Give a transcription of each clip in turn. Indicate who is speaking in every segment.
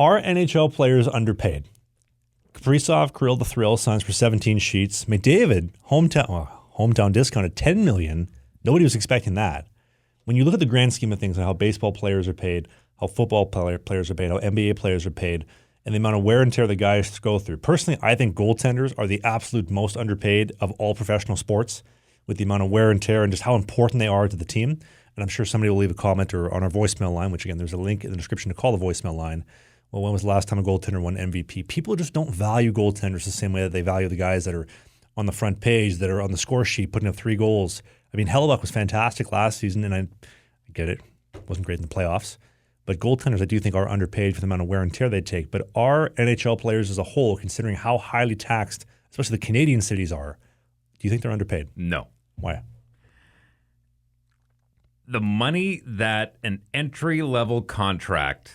Speaker 1: Are NHL players underpaid? Kaprizov, Kirill the Thrill signs for 17 sheets. McDavid, hometown discount at $10 million. Nobody was expecting that. When you look at the grand scheme of things and how baseball players are paid, how football players are paid, how NBA players are paid, and the amount of wear and tear the guys go through. Personally, I think goaltenders are the absolute most underpaid of all professional sports with the amount of wear and tear and just how important they are to the team. And I'm sure somebody will leave a comment or on our voicemail line, which again, there's a link in the description to call the voicemail line. Well, when was the last time a goaltender won MVP? People just don't value goaltenders the same way that they value the guys that are on the front page, that are on the score sheet, putting up 3 goals. I mean, Hellebuck was fantastic last season, and I get it. Wasn't great in the playoffs. But goaltenders, I do think, are underpaid for the amount of wear and tear they take. But are NHL players as a whole, considering how highly taxed, especially the Canadian cities are, do you think they're underpaid?
Speaker 2: No.
Speaker 1: Why?
Speaker 2: The money that an entry-level contract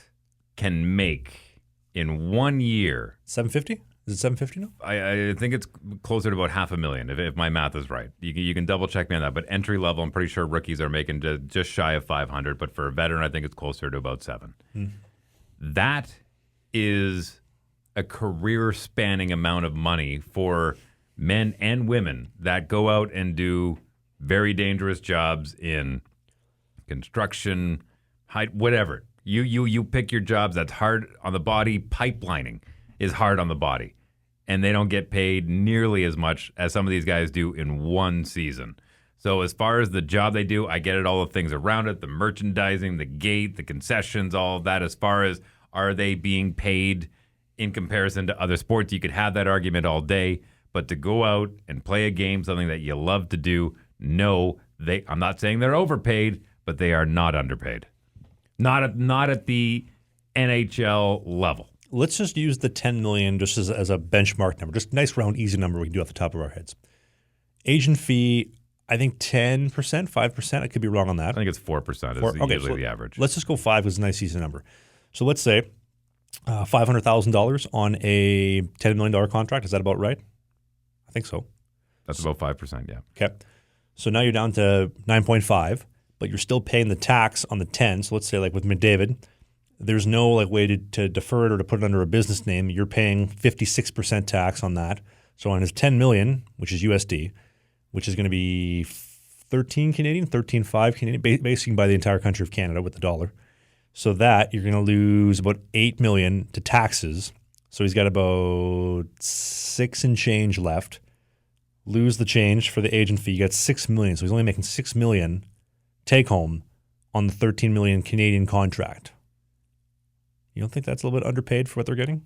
Speaker 2: can make in 1 year.
Speaker 1: $750? Is it $750 now?
Speaker 2: I think it's closer to about $500,000 if my math is right. You can double check me on that. But entry level, I'm pretty sure rookies are making just shy of 500. But for a veteran, I think it's closer to about 7. That is a career-spanning amount of money for men and women that go out and do very dangerous jobs in construction, whatever. You pick your jobs that's hard on the body. Pipelining is hard on the body. And they don't get paid nearly as much as some of these guys do in one season. So as far as the job they do, I get it, all the things around it, the merchandising, the gate, the concessions, all of that. As far as are they being paid in comparison to other sports, you could have that argument all day. But to go out and play a game, something that you love to do, no, I'm not saying they're overpaid, but they are not underpaid. Not at the NHL level.
Speaker 1: Let's just use the $10 million just as a benchmark number. Just a nice, round, easy number we can do off the top of our heads. Agent fee, I think 10%, 5%. I could be wrong on that.
Speaker 2: I think it's 4% is usually the average.
Speaker 1: Let's just go 5 because it's a nice, easy number. So let's say $500,000 on a $10 million contract. Is that about right? I think so.
Speaker 2: That's about 5%, yeah.
Speaker 1: Okay. So now you're down to 9.5, but you're still paying the tax on the 10. So let's say like with McDavid, there's no like way to defer it or to put it under a business name. You're paying 56% tax on that. So on his $10 million, which is USD, which is going to be 13 Canadian, 13.5 Canadian, basically by the entire country of Canada with the dollar. So that you're going to lose about $8 million to taxes. So he's got about 6 and change left. Lose the change for the agent fee. You got $6 million. So he's only making $6 million take home on the 13 million Canadian contract. You don't think that's a little bit underpaid for what they're getting?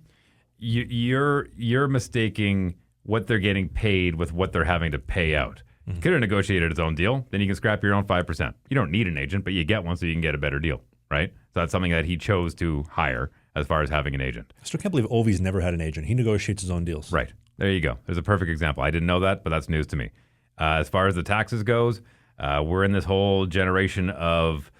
Speaker 2: You're mistaking what they're getting paid with what they're having to pay out. Mm-hmm. Could have negotiated his own deal, then you can scrap your own 5%. You don't need an agent, but you get one so you can get a better deal, right? So that's something that he chose to hire as far as having an agent.
Speaker 1: I still can't believe Ovi's never had an agent. He negotiates his own deals.
Speaker 2: Right. There you go. There's a perfect example. I didn't know that, but that's news to me. As far as the taxes goes, we're in this whole generation of,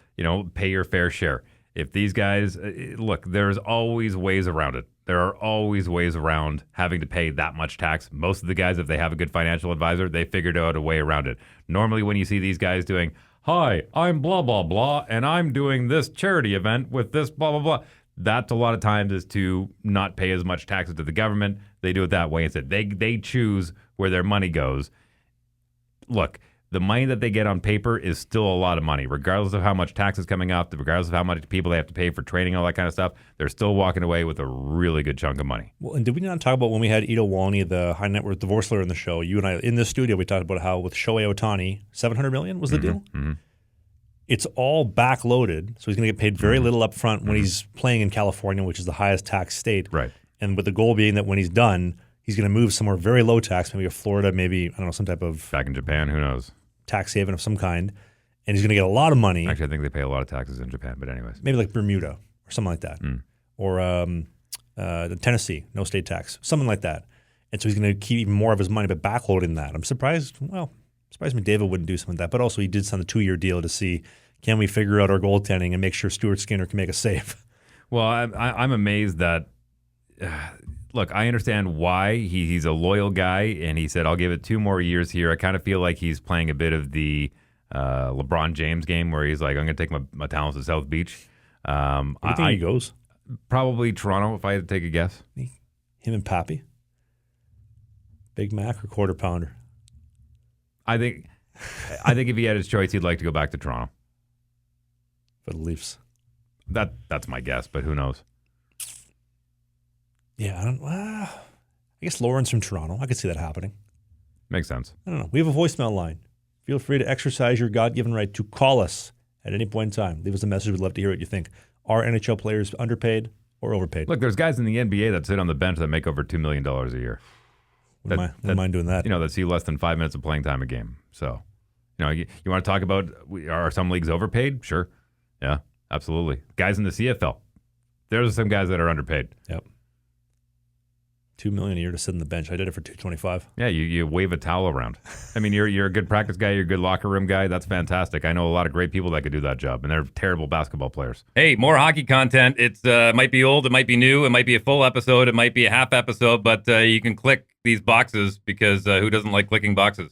Speaker 2: pay your fair share. If these guys, look, there's always ways around it. There are always ways around having to pay that much tax. Most of the guys, if they have a good financial advisor, they figured out a way around it. Normally when you see these guys doing, hi, I'm blah, blah, blah, and I'm doing this charity event with this blah, blah, blah, that's a lot of times is to not pay as much taxes to the government. They do it that way instead. They choose where their money goes. Look, the money that they get on paper is still a lot of money, regardless of how much tax is coming off, regardless of how much people they have to pay for training, all that kind of stuff. They're still walking away with a really good chunk of money.
Speaker 1: Well, and did we not talk about when we had Ito Walney, the high net worth divorce lawyer, in the show? You and I, in this studio, we talked about how with Shohei Ohtani, $700 million was the deal? Mm-hmm. It's all backloaded, so he's going to get paid very little up front when he's playing in California, which is the highest tax state.
Speaker 2: Right.
Speaker 1: And with the goal being that when he's done, he's going to move somewhere very low tax, maybe a Florida, maybe, I don't know, some type of...
Speaker 2: Back in Japan, who knows?
Speaker 1: Tax haven of some kind, and he's going to get a lot of money.
Speaker 2: Actually, I think they pay a lot of taxes in Japan, but anyways.
Speaker 1: Maybe like Bermuda or something like that. Or Tennessee, no state tax, something like that. And so he's going to keep even more of his money, but backloading that. I'm surprised McDavid wouldn't do something like that, but also he did sign a 2-year deal to see, can we figure out our goaltending and make sure Stuart Skinner can make a save?
Speaker 2: Well, I'm amazed that... Look, I understand why. He's a loyal guy, and he said, I'll give it 2 more years here. I kind of feel like he's playing a bit of the LeBron James game where he's like, I'm going to take my talents to South Beach.
Speaker 1: Where do you think he goes?
Speaker 2: Probably Toronto, if I had to take a guess.
Speaker 1: Him and Pappy. Big Mac or quarter pounder?
Speaker 2: I think if he had his choice, he'd like to go back to Toronto.
Speaker 1: For the Leafs.
Speaker 2: That's my guess, but who knows?
Speaker 1: Yeah, I guess Lauren's from Toronto. I could see that happening.
Speaker 2: Makes sense.
Speaker 1: I don't know. We have a voicemail line. Feel free to exercise your God-given right to call us at any point in time. Leave us a message. We'd love to hear what you think. Are NHL players underpaid or overpaid?
Speaker 2: Look, there's guys in the NBA that sit on the bench that make over $2 million a year.
Speaker 1: Wouldn't mind doing that.
Speaker 2: That see less than 5 minutes of playing time a game. So, you want to talk about, are some leagues overpaid? Sure. Yeah, absolutely. Guys in the CFL, there's some guys that are underpaid.
Speaker 1: Yep. $2 million a year to sit on the bench. I did it for $225.
Speaker 2: Yeah, you wave a towel around. I mean, you're a good practice guy. You're a good locker room guy. That's fantastic. I know a lot of great people that could do that job, and they're terrible basketball players. Hey, more hockey content. It's might be old, it might be new, it might be a full episode, it might be a half episode, but you can click these boxes because who doesn't like clicking boxes?